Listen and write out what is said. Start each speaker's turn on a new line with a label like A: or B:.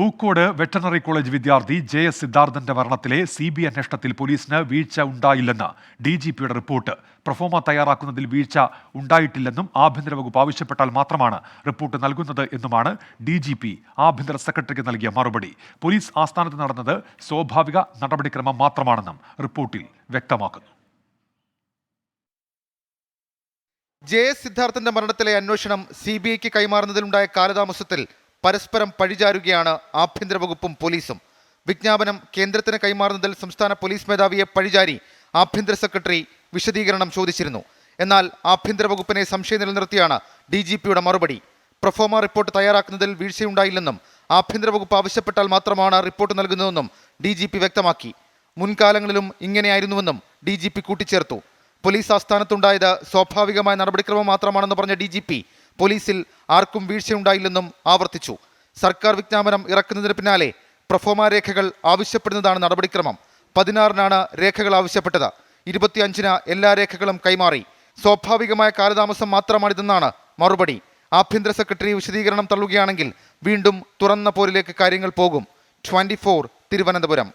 A: Pookode veterinary college വിദ്യാർത്ഥി JS സിദ്ധാർത്ഥന്റെ മരണത്തിലെ CBI അന്വേഷണത്തിൽ പോലീസിന് വീഴ്ച ഉണ്ടായില്ലെന്ന് DGPയുടെ റിപ്പോർട്ട്. പ്രൊഫോമ തയ്യാറാക്കുന്നതിൽ വീഴ്ച ഉണ്ടായിട്ടില്ലെന്നും ആഭ്യന്തര വകുപ്പ് ആവശ്യപ്പെട്ടാൽ മാത്രമാണ് റിപ്പോർട്ട് നൽകുന്നത് എന്നുമാണ് DGP ആഭ്യന്തര സെക്രട്ടറിക്ക് നൽകിയ മറുപടി. പോലീസ് ആസ്ഥാനത്ത് നടന്നത് സ്വാഭാവിക നടപടിക്രമം മാത്രമാണെന്നും റിപ്പോർട്ടിൽ വ്യക്തമാക്കുന്നു.
B: JS സിദ്ധാർത്ഥന്റെ മരണത്തിലെ അന്വേഷണം CBIക്ക് കൈമാറുന്നതിലുണ്ടായ കാലതാമസത്തിൽ പരസ്പരം പഴിചാരുകയാണ് ആഭ്യന്തര വകുപ്പും പോലീസും. വിജ്ഞാപനം കേന്ദ്രത്തിന് കൈമാറുന്നതിൽ സംസ്ഥാന പോലീസ് മേധാവിയെ പഴിചാരി ആഭ്യന്തര സെക്രട്ടറി വിശദീകരണം ചോദിച്ചിരുന്നു. എന്നാൽ ആഭ്യന്തര വകുപ്പിനെ സംശയം നിലനിർത്തിയാണ് DGPയുടെ മറുപടി. പ്രൊഫോമ റിപ്പോർട്ട് തയ്യാറാക്കുന്നതിൽ വീഴ്ചയുണ്ടായില്ലെന്നും ആഭ്യന്തര വകുപ്പ് ആവശ്യപ്പെട്ടാൽ മാത്രമാണ് റിപ്പോർട്ട് നൽകുന്നതെന്നും DGP വ്യക്തമാക്കി. മുൻകാലങ്ങളിലും ഇങ്ങനെയായിരുന്നുവെന്നും DGP കൂട്ടിച്ചേർത്തു. പോലീസ് ആസ്ഥാനത്തുണ്ടായത് സ്വാഭാവികമായ നടപടിക്രമം മാത്രമാണെന്ന് പറഞ്ഞ DGP പോലീസിൽ ആർക്കും വീഴ്ചയുണ്ടായില്ലെന്നും ആവർത്തിച്ചു. സർക്കാർ വിജ്ഞാപനം ഇറക്കുന്നതിന് പിന്നാലെ പ്രൊഫോമ രേഖകൾ ആവശ്യപ്പെടുന്നതാണ് നടപടിക്രമം. 16-നാണ് രേഖകൾ ആവശ്യപ്പെട്ടത്. 25-ന് എല്ലാ രേഖകളും കൈമാറി. സ്വാഭാവികമായ കാലതാമസം മാത്രമാണിതെന്നാണ് മറുപടി. ആഭ്യന്തര സെക്രട്ടറി വിശദീകരണം തള്ളുകയാണെങ്കിൽ വീണ്ടും തുറന്ന പോരിലേക്ക് കാര്യങ്ങൾ പോകും. 24 തിരുവനന്തപുരം.